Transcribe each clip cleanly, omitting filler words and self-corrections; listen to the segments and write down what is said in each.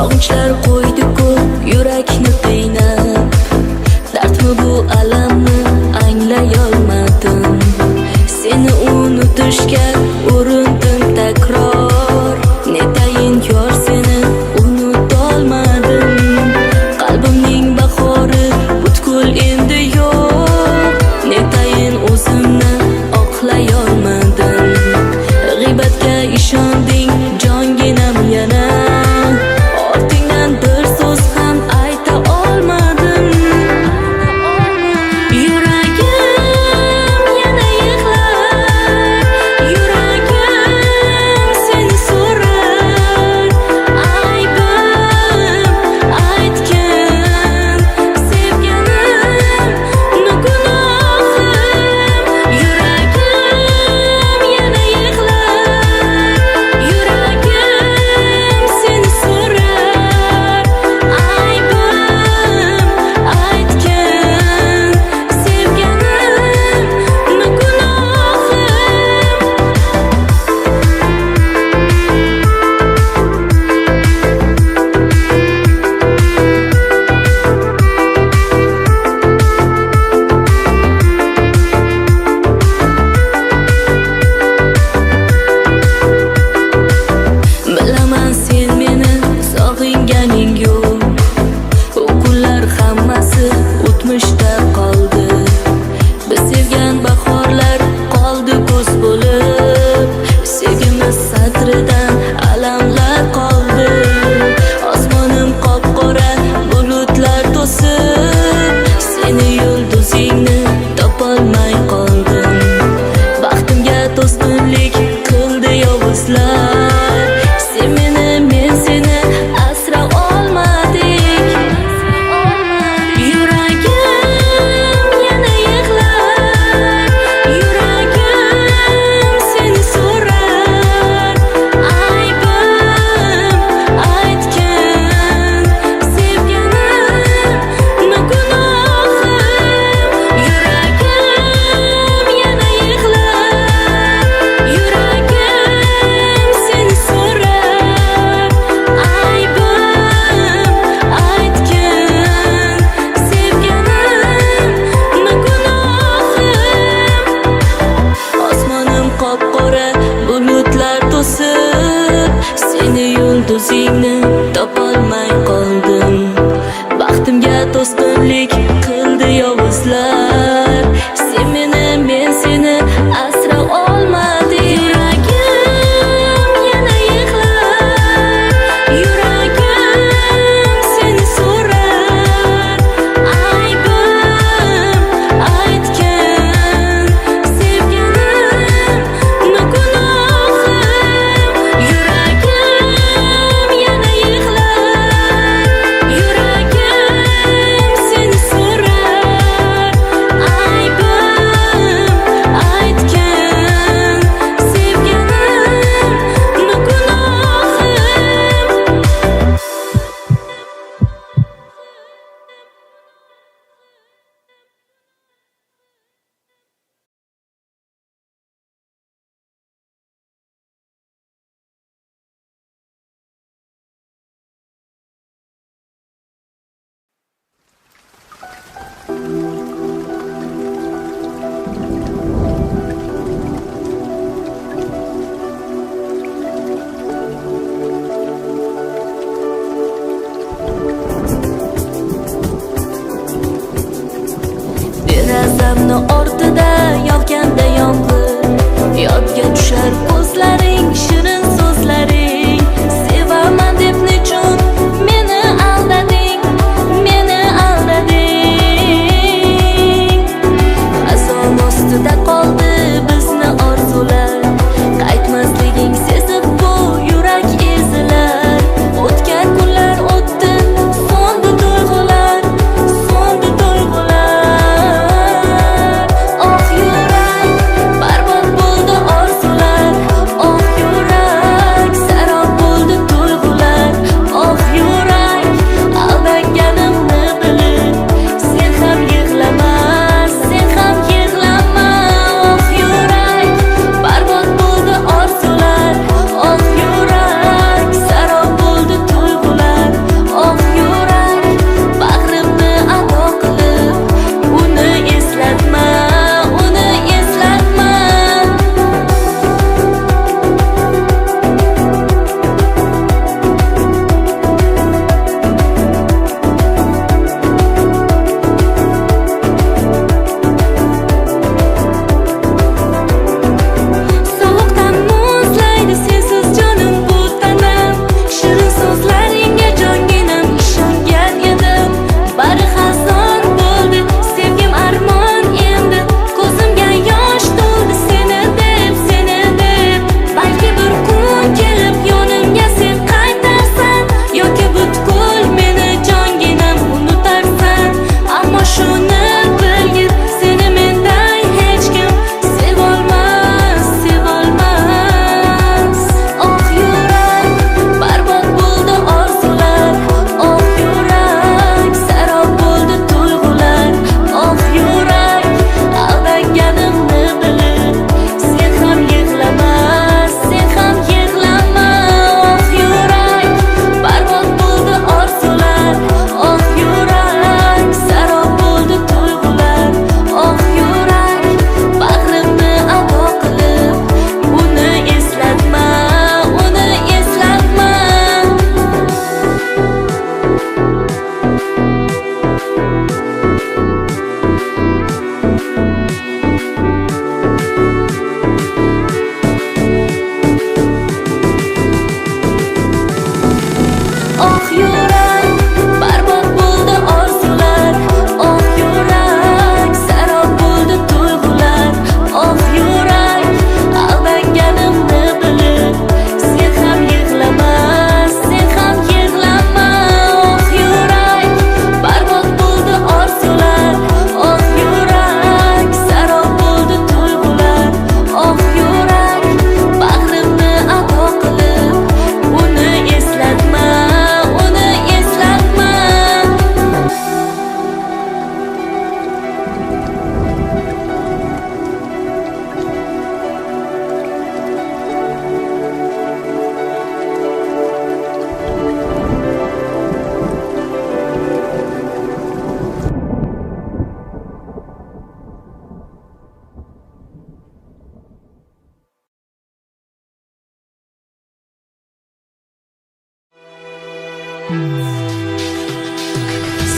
Sog'inchlar qo'ydi ko'p yurakni qiynab, dardmi bu alamni anglayolmadim. Seni unutishga urindim takror, netayin yor seni unutolmadim. Qalbimning bahori butkul endi yo'q, netayin o'zimni oqlayolmadim. G'iybatga ishonding jonginam yana, ortingdan bir so'z ham ayta olmadim. Yuragim yana yig'lar, yuragim seni so'rar. Aybim aytgin sevganim, gunohim. Yuragim yana yig'lar, yuragim seni so'rar. Aybim aytgin sevganim, gunohim. Bilaman sen meni sog'inganing yo'q, u kunlar hammasi o'tmishda qoldi. Biz sevgan bahorlar qoldi ko'z bo'lib, sevgimiz satridan alamlar qoldi. Osmonim qop-qora bulutlar to'sib, seni yulduzingni topolmay qoldim. Baxtimga to'sqinlik qildi yovuzlar, sen meni, men seni asra olmadik. Yuragim yana yig'lar, yuragim seni so'rar. Aybim aytgin sevganim, gunohim. Yuragim yana yig'lar, yuragim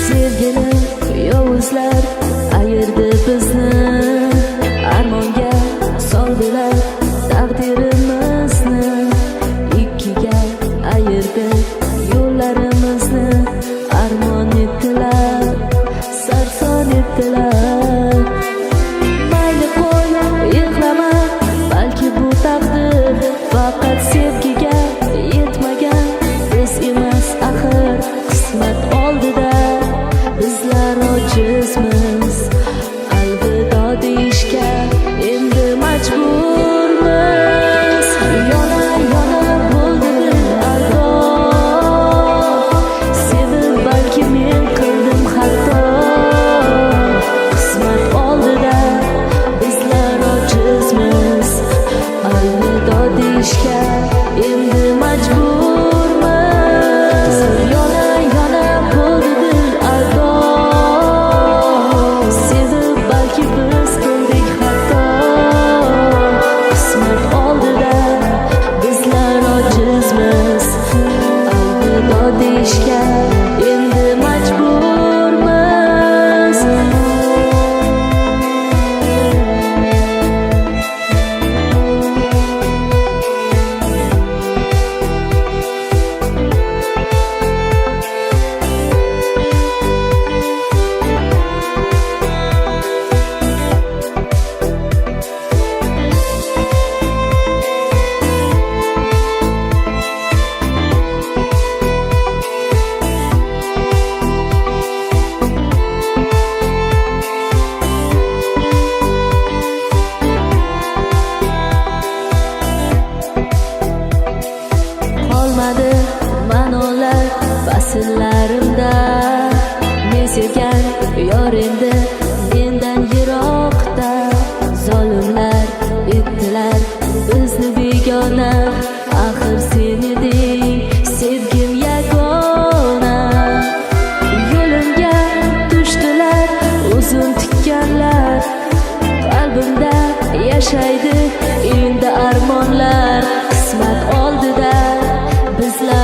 Sevgilim yovuzlar ayirdi bizni, armonga soldilar taqdirimizni. Ikkiga ayirdi yo'llarimizni, armon etdilar, sarson etdilar. Mayli qo'y, yig'lama, balki bu taqdir faqat sevgiga yetmagan biz emas axir. Qismat oldida bizlar ojizmiz, alvido deyishga endi majburmiz. Yona yona bo'ldi dil aldo, sevib balki men qildim xato. Qismat oldida bizlar ojizmiz, alvido deyishga endi majburmiz. Yona yona bo'ldi dil aldo, sevib balki biz qildik xato. Qismat oldida bizlar ojizmiz, alvido deyishga endi majburmiz. Qolmadi ma'nolar faslarimda, men sevgan yor endi mendan yiroqda. Zolimlar etdilar bizni begona, axir sen eding sevgim yagona. Yo'limga tushdilar uzun tikkanlar, qalbimda yashaydi endi armonlar. Qismat oldida bizlar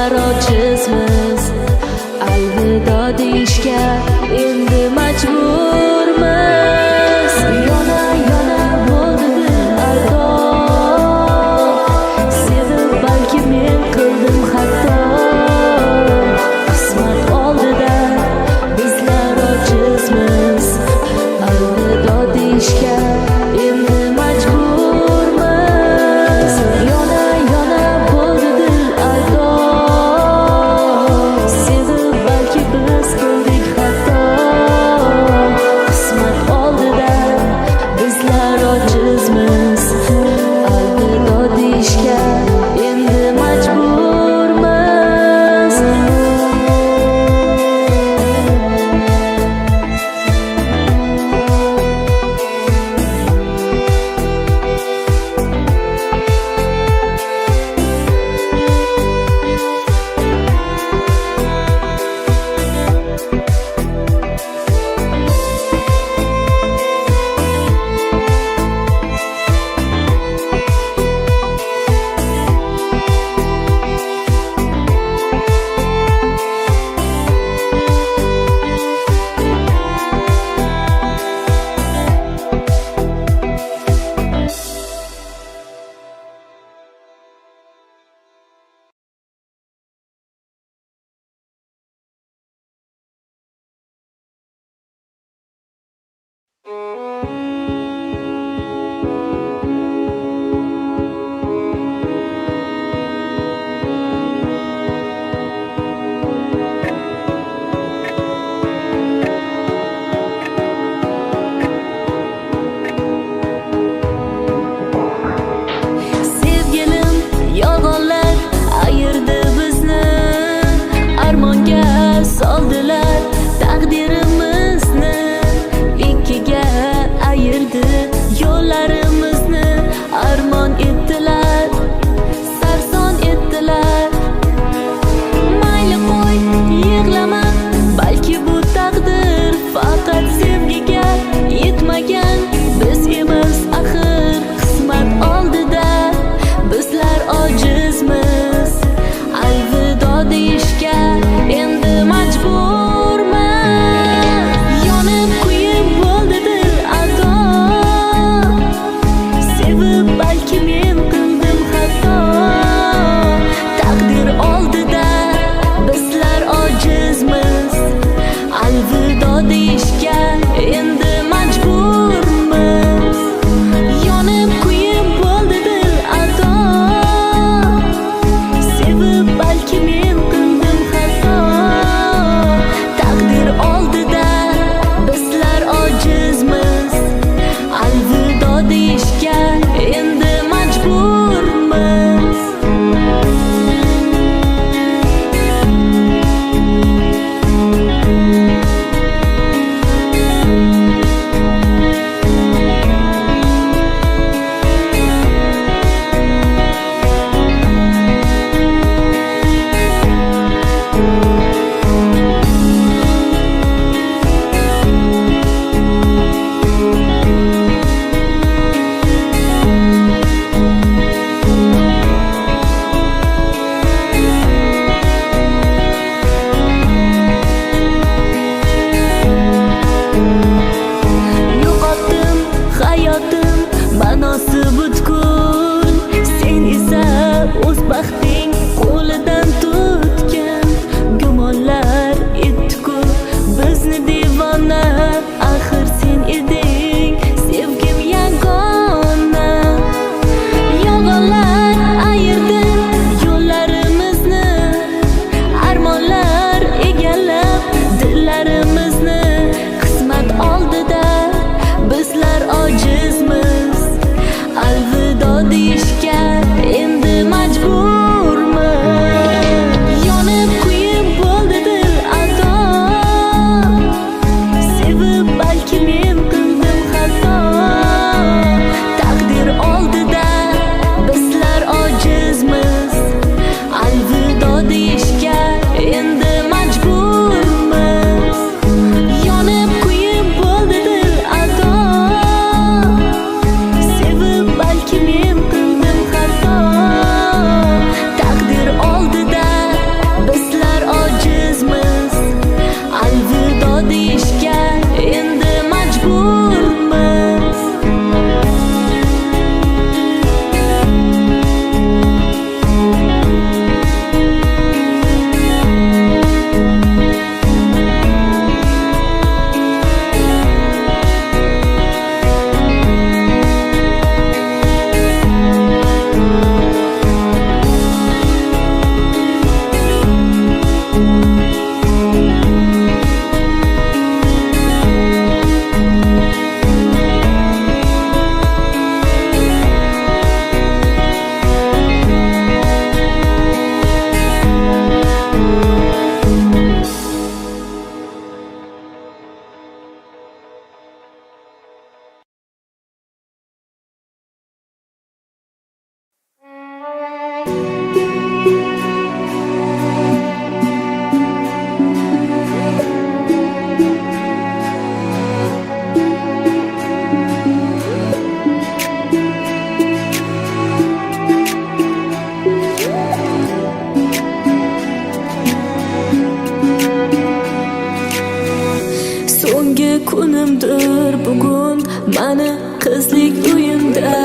kunimdir bugun mani qizlik uyimda.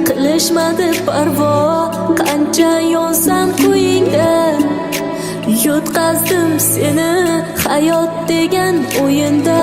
Qilishmadi parvo qancha yonsam qo'yingda. Yutqazdim seni hayot degan o'yinda.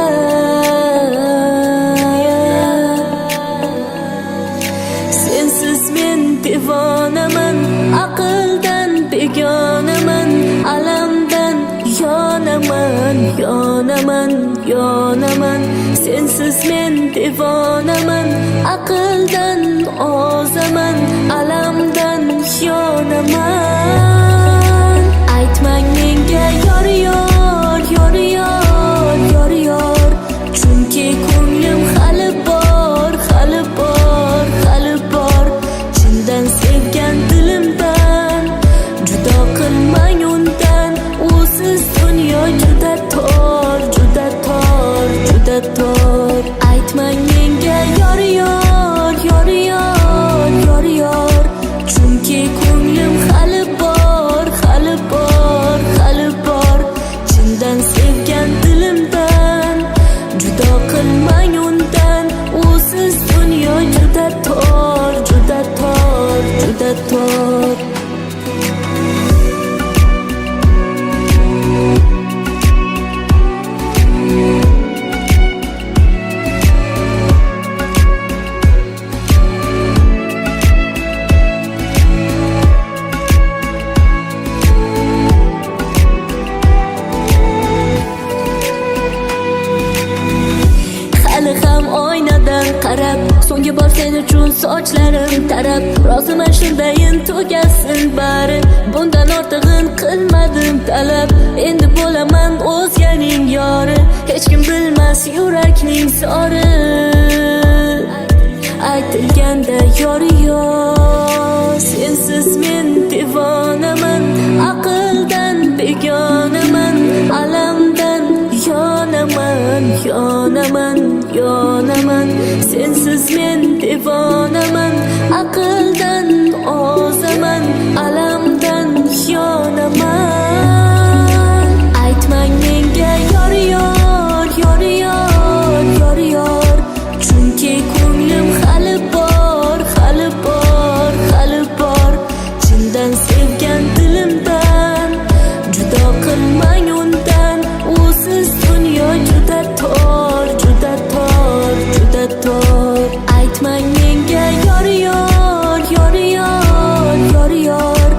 Sensiz men devonaman, aqldan begonaman, alamdan yonaman, yonaman, yonaman. Sensiz men devonaman, aqldan ozaman, alamdan yonaman. Aytmang menga yor yor, yor yor, yor yor. Chunki ko'nglim hali bor, hali bor, hali bor. Chindan sevgan dilimdan judo qilmang undan. Usiz dunyo juda tor, juda tor, juda tor. Aytmang menga yor yor, yor yor, yor yor. Chunki ko'nglim hali bor, hali bor, hali bor. Chindan sevgan dilimdan judo qilmang undan. Usiz dunyo juda tor, juda tor, juda tor. Hali ham oynadan qarab, so'nggi bor sen uchun sochlarim tarab. Roziman shundayin tugasin bari, bundan ortig'in qilmadim talab. Endi bo'laman o'zganing yori, hech kim bilmas yurakning sori. Aytilganda yori yo'q, sensiz men devonaman, aqldan begonaman, alamdan yonaman, yonaman, yonaman. Sensiz men devonaman, aqldan ozaman, alamdan yonaman. Aytmang menga yor yor, yor yor, yor yor. Chunki ko'nglim hali bor, hali bor, hali bor. Chindan sevgan dilimdan judo qilmang undan. Usiz dunyo juda tor, juda tor, juda tor. Aytmang menga yor yor, yor yor, yor yor.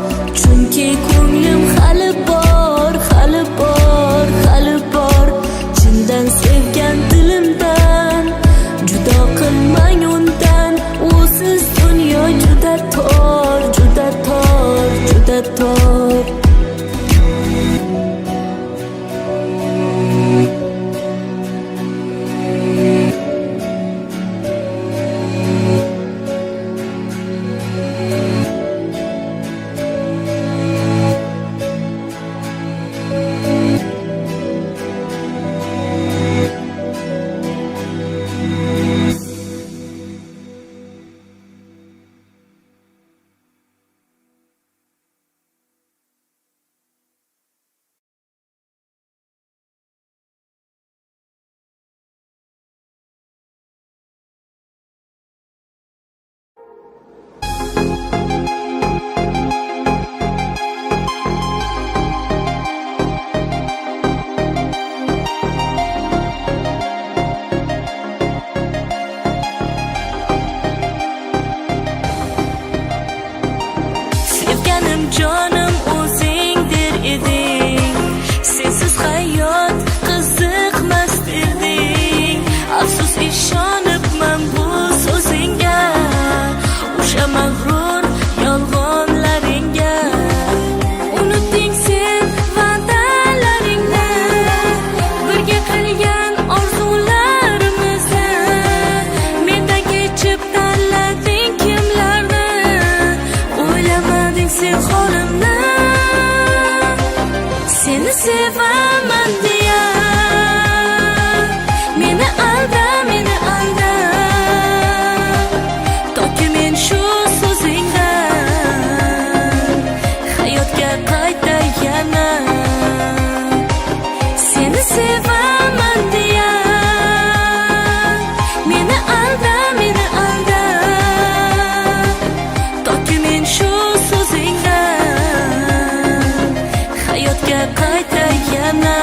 yana.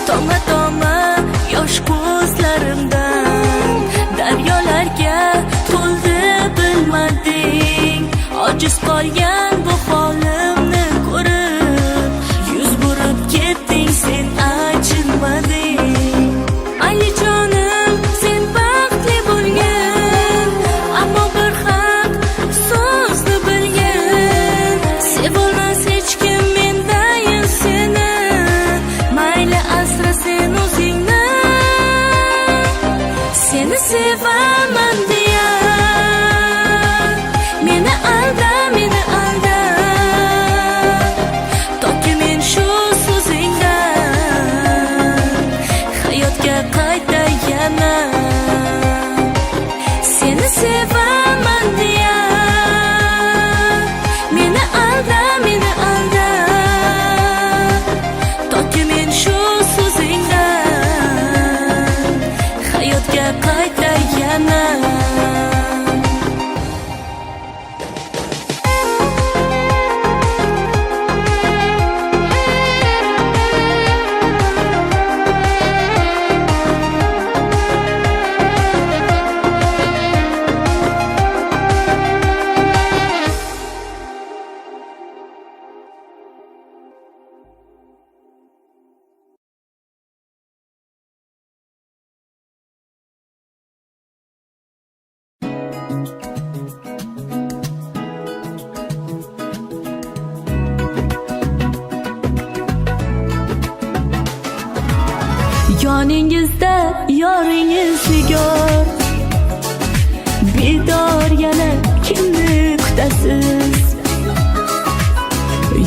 Toma toma yosh ko'zlarimdan daryolarga to'ldi bilmading. Ojiz qolgan bu holimni ko'rib yuz burib ketding, sen achinmading. Alijonim, sen baxtli bo'lgin, ammo bir haq so'zni bilgin. Sevolmas hech kim mendayin seni, mayli asra sen o'zingni. Seni sevaman deya meni alda, meni alda. Toki men shu so'zingdan hayotga qayta yana. Seni sevaman deya meni alda, meni alda. Toki men shu so'zingdan hayotga qayta yana. Yoningizda yoringizni ko'r, bedor yana kimni kutasiz?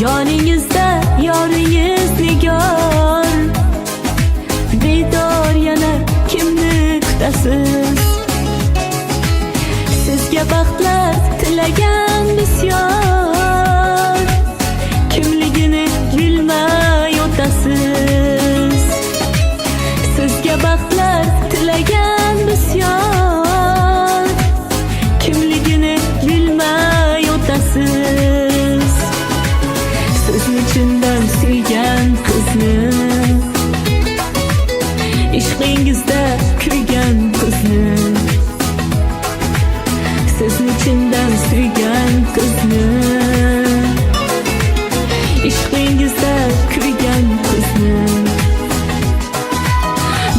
Yoningizda yoringizni ko'r, bedor yana kimni kutasiz? Sizga baxtlar tilagan bisyor, kimligini bilmay o'tasiz. Sizga baxtlar tilagan bisyor, kimligini bilmay o'tasiz. Sizni chindan suygan qizni, ishqingizda kuygan qizni. Sizni chindan suygan qizni, ishqingizda kuygan qizni.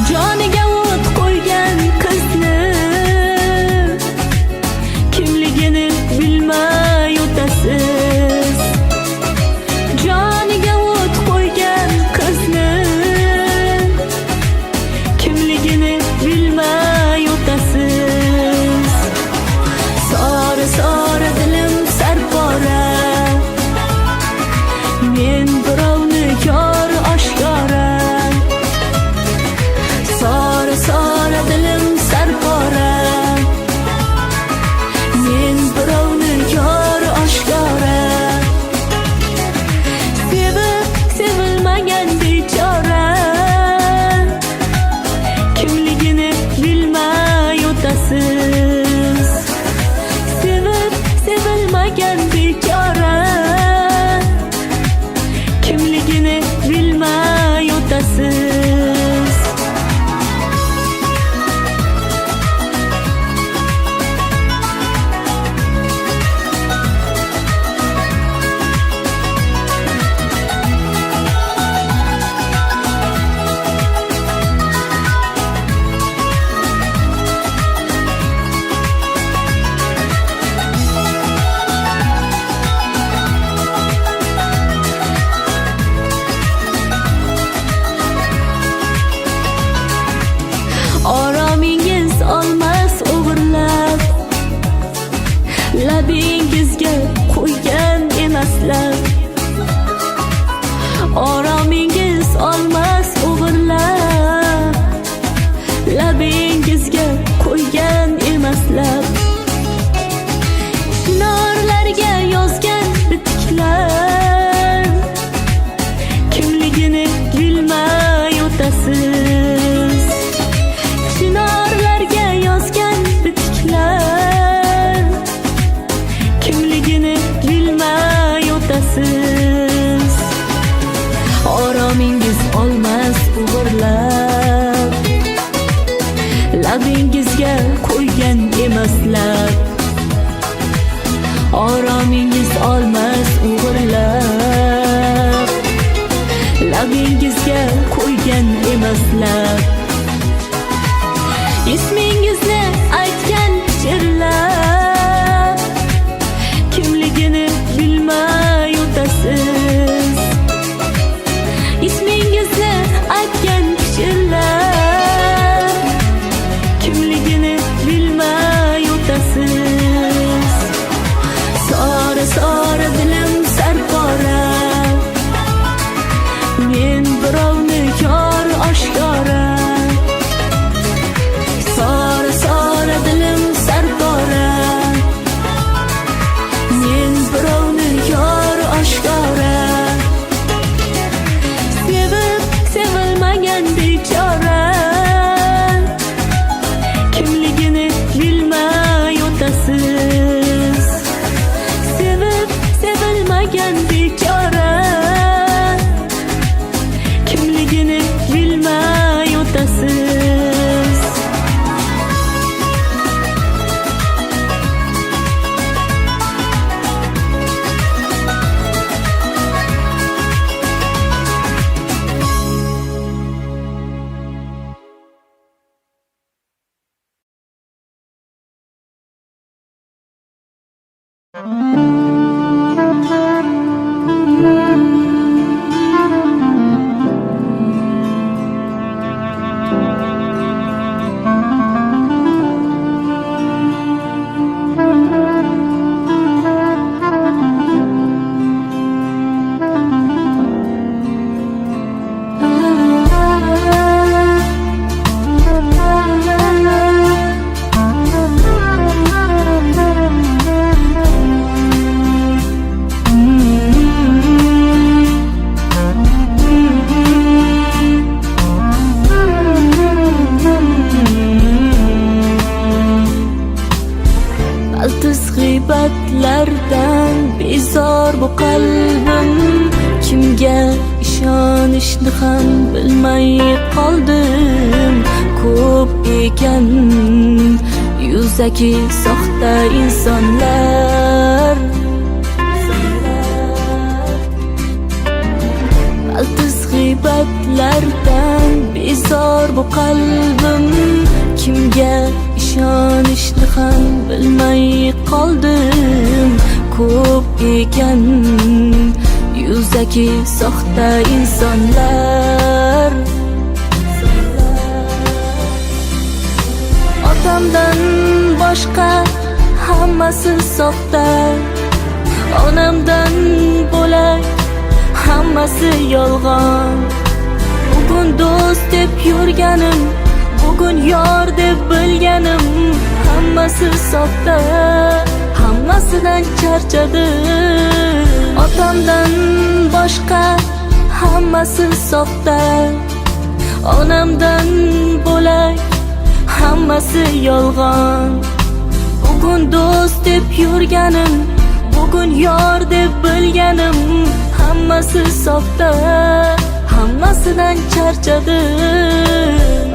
Joniga o't qo'ygan qizni, kimligini bilmay o'tasiz. Joniga o't qo'ygan qizni, kimligini bilmay o'tasiz. Sora sora dilim sarpora, men birovni yor oshkora. Sora sora dilim sarpora, men birovni yor oshkora. Sevib sevilmagan bechora, kimligini bilmay o'tasiz. Sevib sevilmagan bechora, kimligini bilmay o'tasiz. qo'ygan emaslar. Oromingiz olmas o'g'irlab, labingizga qo'ygan emaslar. Ismingizni aytgan pichirlab, kimligini bilmay o'tasiz. Ismingizni aytgan pichirlab, kimligini bilmay o'tasiz. Sora sora dilim sarpora, men birovni yor oshkora. Sora sora dilim sarpora, men birovni yor oshkora. Sevib sevilmagan bechora, kimligini bilmay o'tasiz. Sevib sevilmagan bechora, kimligini bilmay o'tasiz. Baltis g'iybatlardan bezor bu qalbim, kimga ishonishni ham bilmay qoldim. Ko'p ekan yuzaki soxta insonlar. Baltis g'iybatlardan bezor bu qalbim, kimga ishonishni ham bilmay qoldim. Ko'p ekan yuzaki soxta insonlar. Otamdan boshqa hammasi soxta, onamdan bo'lak hammasi yolg'on. Bugun do'st deb yurganim, bugun yor deb bilganim, hammasi soxta, hammasidan charchadim. Otamdan boshqa hammasi soxta, onamdan bo'lak hammasi yolg'on. Bugun do'st deb yurganim, bugun yor deb bilganim, hammasi soxta, hammasidan charchadim.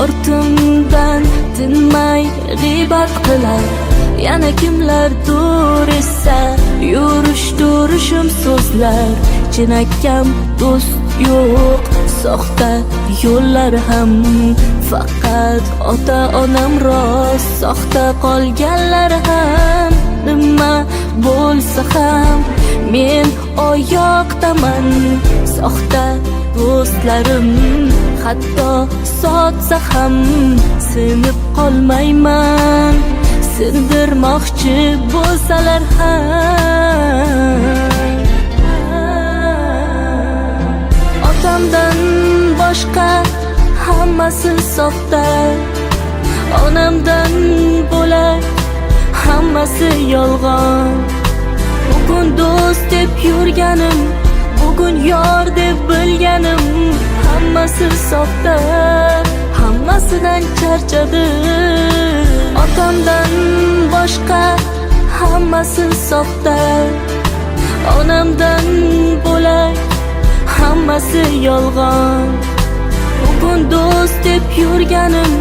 Ortimdan tinmay g'iybat qilar, yana kimlardir esa yurish-turishim so'zlar. Chinakam do'st yo'q, soxta yo'llar ham, faqat ota-onam rost, soxta qolganlar ham. Nima bo'lsa ham men oyoqdaman, soxta do'stlarim hatto sotsa ham sinib qolmayman. sindirmoqchi bo'lsalar ham. Otamdan boshqa hammasi soxta, onamdan bo'lak hammasi yolg'on. Bugun do'st deb yurganim, bugun yor deb bilganim, hammasi soxta, hammasidan charchadim. Otamdan boshqa hammasi soxta, onamdan bo'lak hammasi yolg'on. Bugun do'st deb yurganim,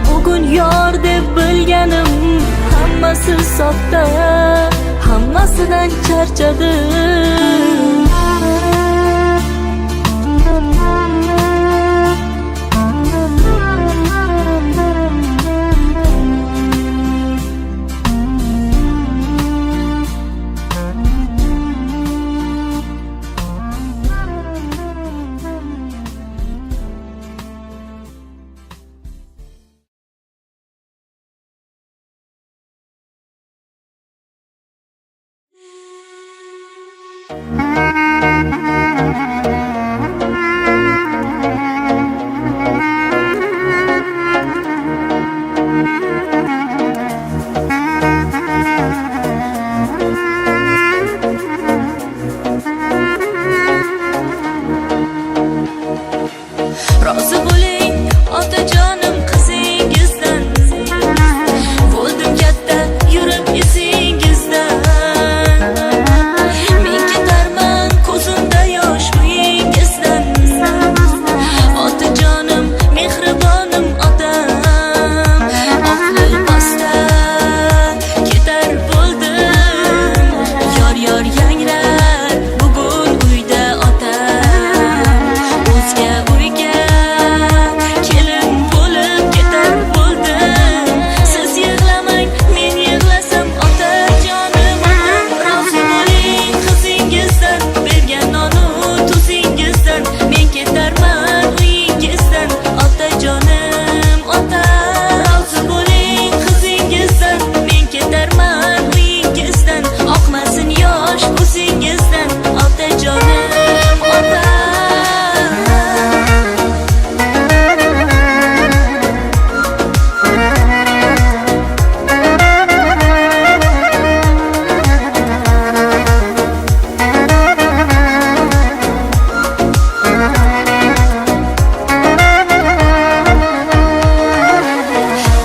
bugun yor deb bilganim, hammasi soxta, hammasidan charchadim. Rozi bo'ling otajonim qizingizdan, bo'ldim katta yurib esingizdan. Men ketarman ko'zimda yosh uyingizdan, otajonim mehribonim otam. Oq libosda ketar bo'ldim, yor yor yangrar bugun uyda otam. O'zga uyga kelin bo'lib ketar bo'ldim. Siz yig'lamang, men yig'lasam otajonim otam. Rozi bo'ling qizingizdan, bergan nonu tuzingizdan. Men ketarman uyingizdan, otajonim otam. Rozi bo'ling qizingizdan, men ketarman uyingizdan. Oqmasin yosh ko'zingizdan, otajonim otam.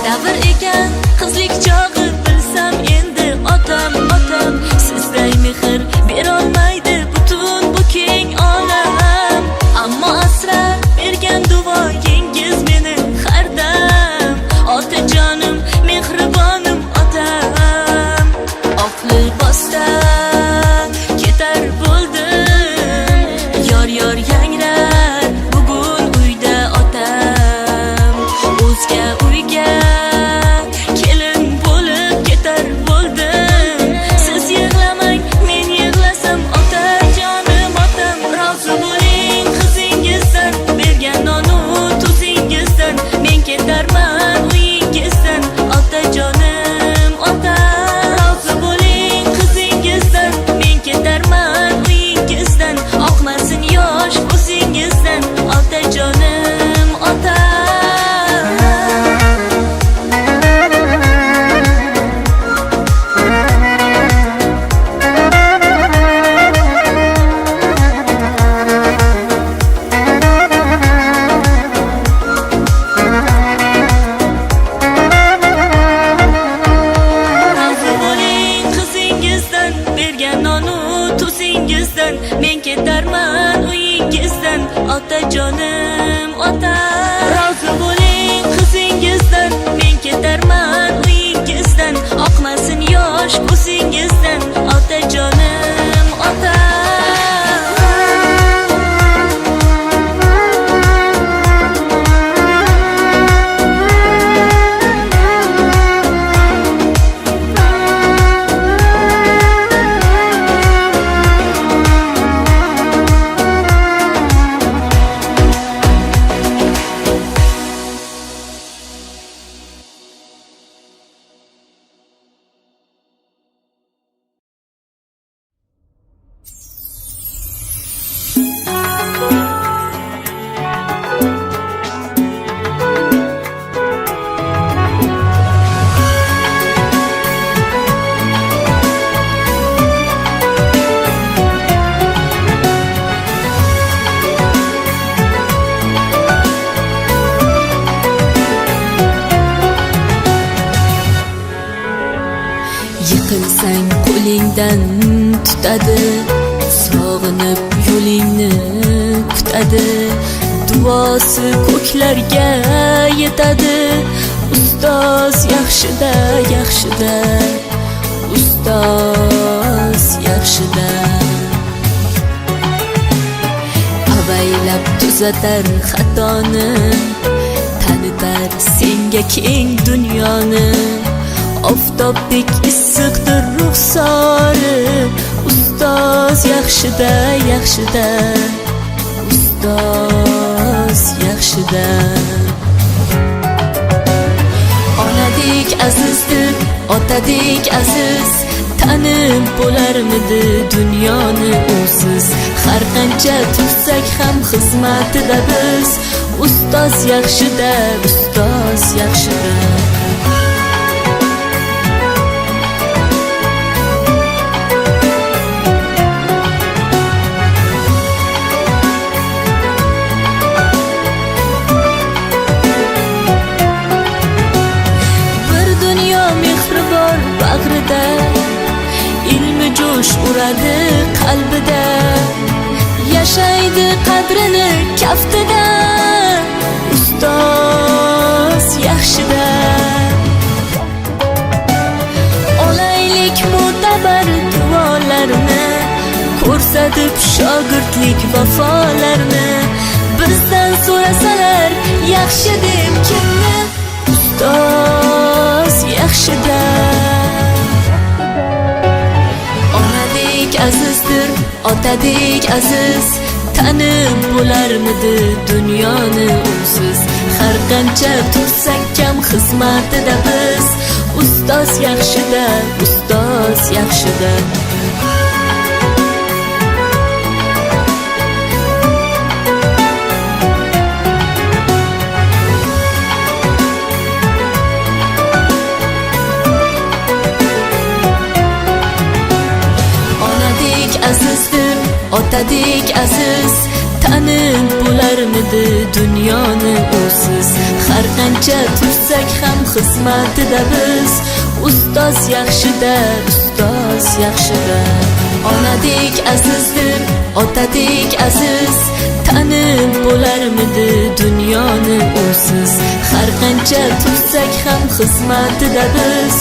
Davr ekan qizlik chog'i, bilsam endi otam otam. Sizday mehr berolmaydi butun bu keng olam. Ammo asrar bergan duoyingiz meni har dam. Otajonim mehribonim otam. Oq libosda ketar bo'ldim, yor yor yangrar bugun uyda otam. O'zga uyga kelin bo'lib ketar bo'ldim. Siz yig'lamang, men yig'lasam otajonim otam. Rozi bo'ling qizingizdan, bergan nonu tuzingizdan. Men ketarman uyingizdan, otajonim otam. Rozi bo'ling qizingizdan, men ketarman uyingizdan. Oqmasin yosh ko'zingizdan, otajonim otam. Rozi bo'ling qizingizdan, bergan nonu tuzingizdan. Men ketarman uyingizdan, otajonim otam. Rozi bo'ling qizingizdan, men ketarman uyingizdan. Oqmasin yosh ko'zingizdan, otajonim otam. sadosi ko'klarga yetadi. Ustoz yaxshida, yaxshida, ustoz yaxshida. Avaylab tuzatar xatoni, tanitar senga keng dunyoni. Oftobdek issiqdir ruxsori, ustoz yaxshida, yaxshida, ustoz yaxshida. Onadek azizdir, otadek aziz, tanib bo'larmidi dunyoni usiz. Har qancha tursak ham xizmatida biz, ustoz yaxshida, ustoz yaxshida. Ilmi jo'sh uradi qalbida, yashaydi qadrini kaftida. Ustoz yaxshida. Olaylik mo'tabar duolarni, ko'rsatib shogirdlik vafolarni. Bizdan so'rasalar yaxshi deb kimni, ustoz yaxshida. Azizdir, otadek aziz, tanib bo'larmidi dunyoni usiz. Har qancha tursak kam xizmatida biz, ustoz yaxshida, ustoz yaxshida. Azizdir, otadek aziz, tanib bo'larmidi dunyoni usiz. Har qancha tursak ham xizmatida biz, ustoz yaxshida, ustoz yaxshida. Onadek azizdir, otadek aziz, tanib bo'larmidi dunyoni usiz. Har qancha tursak ham xizmatida biz,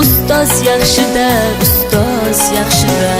ustoz yaxshida, ustoz yaxshida.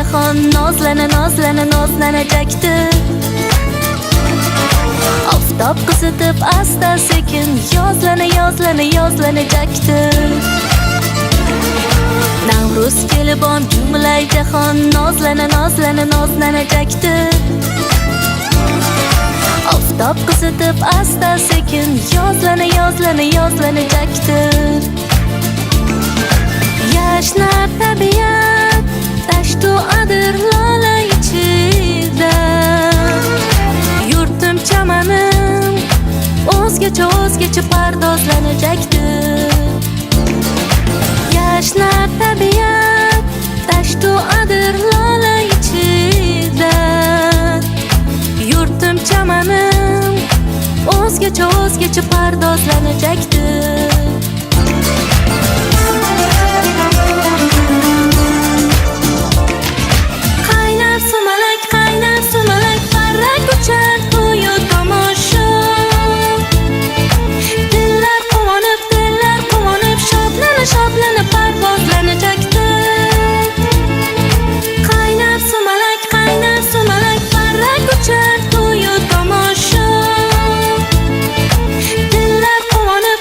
jahon nozlanajakdi. Oftob qizitib asta sekin yozlanajakdi. Navruz kelib on jumlay jahon nozlanajakdi. Oftob qizitib asta sekin yozlanajakdi. Yashnar tabiat tashtu adir lola ichida. Yurtim chamanim o'zgacha pardozlanajakdi. Yashnar tabiat tashtu adir lola ichida. Yurtim chamanim o'zgacha pardozlanajakdi. Qaynar sumalak parrak uchar to'yu tomosha. Dillar quvonib shodlanib parvozlanajakdi. Qaynar sumalak parrak uchar to'yu tomosha. Dillar quvonib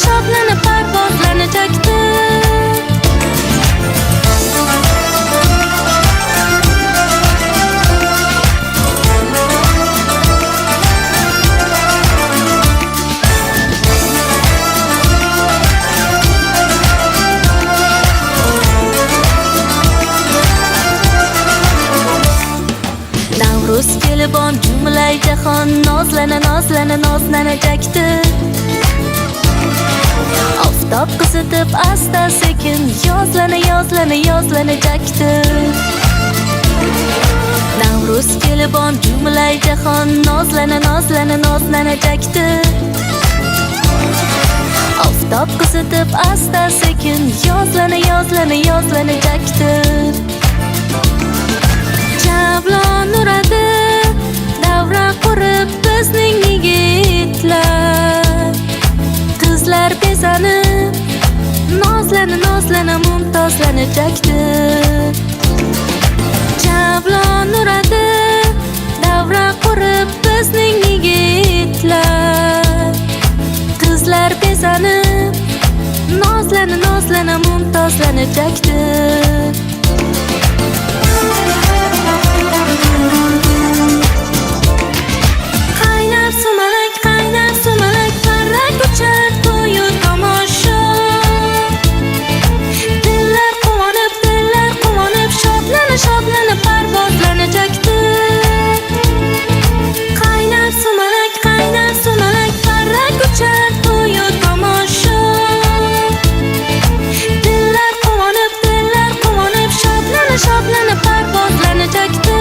shodlanib parvozlanajakdi. Navruz kelib on jumlay jahon nozlanajakdi. Oftob qizitib asta sekin yozlanajakdi. Navruz kelib on jumlay jahon nozlanajakdi. Oftob qizitib asta sekin yozlanajakdi. Javlon uradi davra qurib bizning yigitlar. Qizlar bezanib nozlana mumtozlanajakdi. Javlon uradi davra qurib bizning yigitlar. Qizlar bezanib nozlana mumtozlanajakdi. Qaynar sumalak parrak uchar to'yu tomosha. Dillar quvonib shodlanib parvozlanajakdi. Qaynar sumalak parrak uchar to'yu tomosha. Dillar quvonib shodlanib parvozlanajakdi.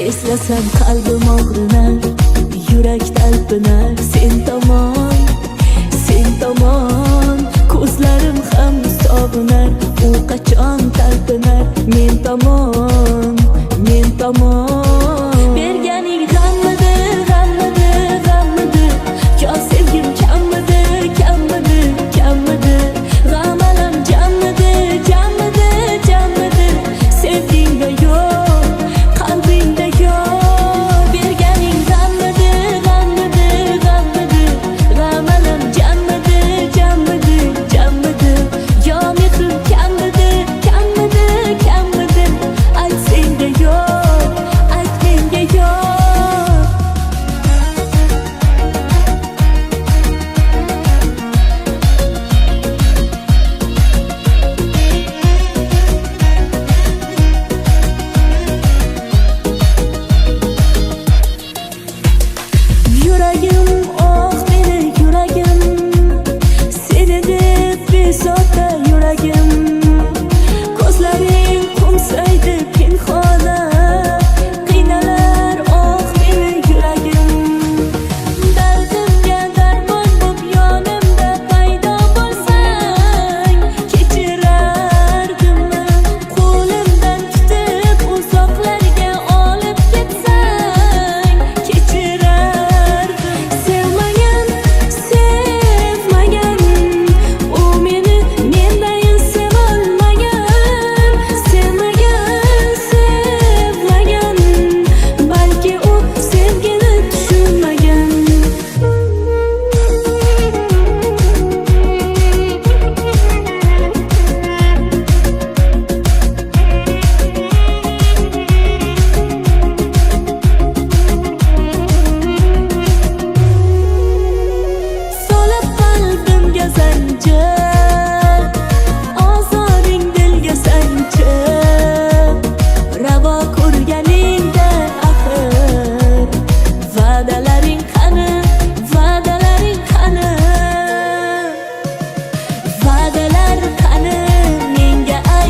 Eslasam qalbim og'rinar, yurak talpinar. Sen tomon ko'zlarim ham sog'inar. U qachon talpinar men tomon. Berganing g'ammidi yo sevgim kammidi. G'am alam jammidi. Sevgingda yo'q, qalbingda yo'q. Berganing g'ammidi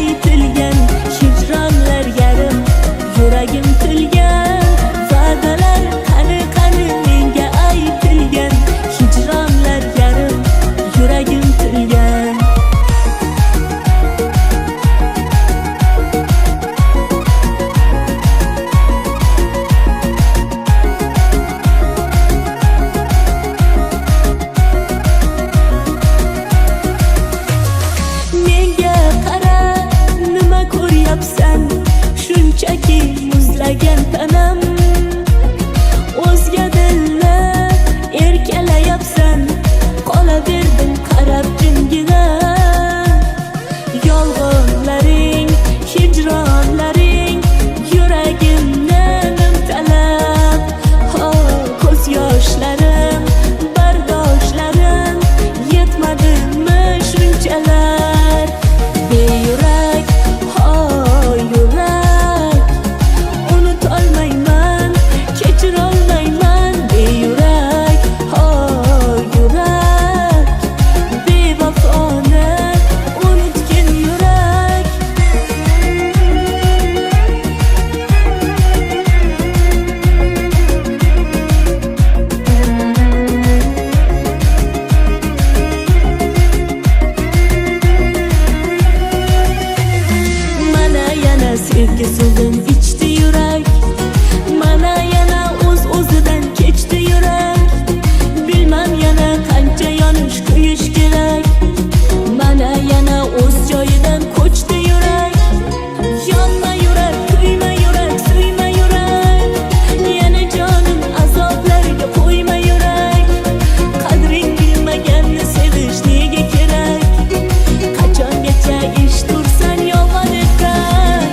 aytilgan hijronlar yarim, yuragim tilgan va'dalar qani qani menga aytilgan hijronlar yarim, yuragim tilgan. Menga qara, nima ko'ryapsan? Shunchaki muzlagan tanam, o'zga dilni erkalayapsan. Qolaverdim qarab jimgina, yolg'onlaring, hijronlaring yuragimni nimtalab. Ho, ko'z yoshlarim, bardoshlarim yetmadimi shunchalar? Beyurak, ho yurak, unutolmayman, kechirolmayman. Beyurak, ho yurak, bevafoni unutgin yurak. Mana yana sevgi suvin ichdi yurak, mana yana o'z-o'zidan kechdi yurak. Bilmam yana qancha yonish kuyish kerak, mana yana o'z joyidan ko'chdi yurak. Yonma yurak, kuyma yurak, suyma yurak, yana jonim azoblarga qo'yma yurak. Qadring bilmaganni sevish nega kerak? Qachongacha ish tursan yolg'on etar?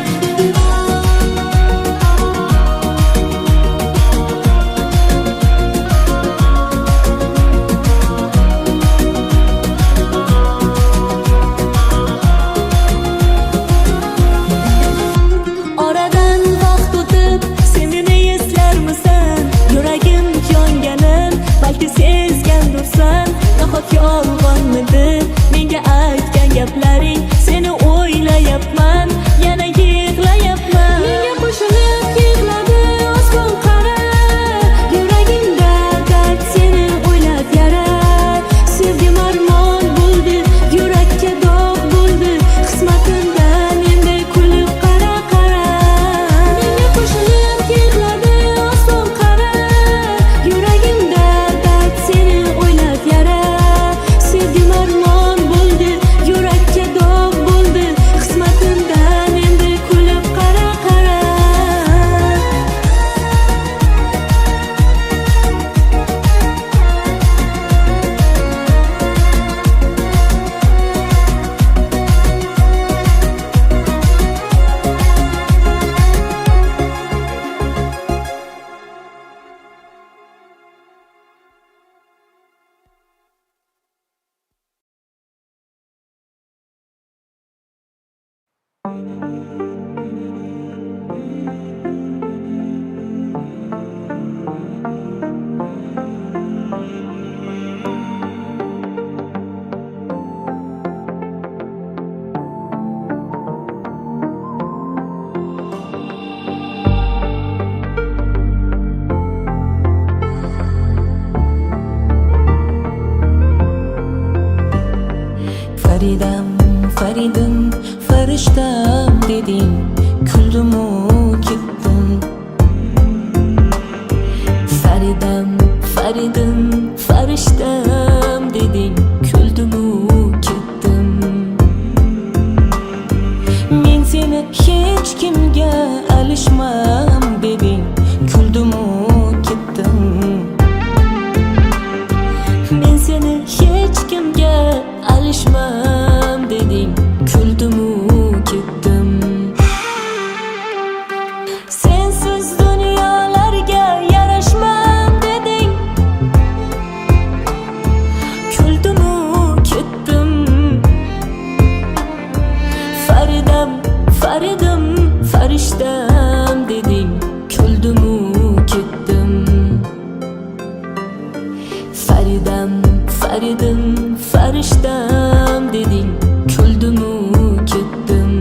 Oradan vaqt o'tib, sen meni eslarmisan? Yuragim yonganin, balki sezgandursan. Nahotki yolg'onmidi menga aytgan gaplaring? Seni o'ylayapman, yana yig'layapman. Menga qo'shilib yig'ladi osmon qara, yuragimda dard seni o'ylab yara. Sevgim armon bo'ldi, yurakka dog' bo'ldi, qismatimdan endi kulib qara qara. Menga qo'shilib yig'ladi osmon qara, yuragimda dard seni o'ylab yara. Sevgim armon bo'ldi, yurakka dog' bo'ldi, qismatimdan endi kulib qara qara. Faridam, Faridim, farishtam deding, kuldimu ketdim. Faridam, Faridim, farishtam deding, kuldimu ketdim. Men seni hech kimga alishmam deding, kuldimu ketdim. Men seni hech kimga alishmam deding, kuldimu ketdim. Sensiz dunyolarga yarashmam deding, kuldimu ketdim. Faridam, Faridim, farishtam deding, kuldimu ketdim. Faridam, Faridim, farishtam deding, kuldimu ketdim.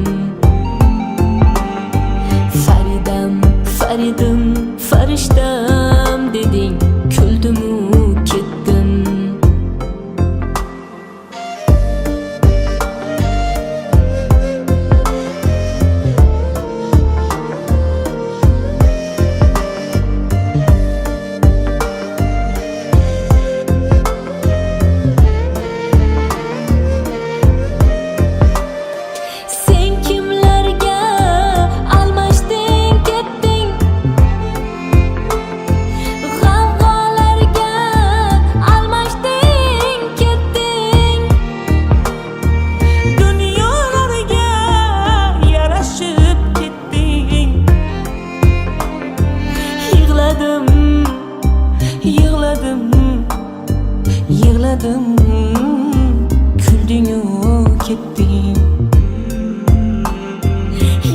ketding.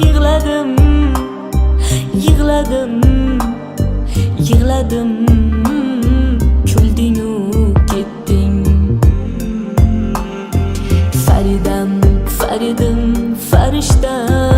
Yig'ladim, yig'ladim, yig'ladim, kulding-u ketding. Faridam, Faridim, farishtam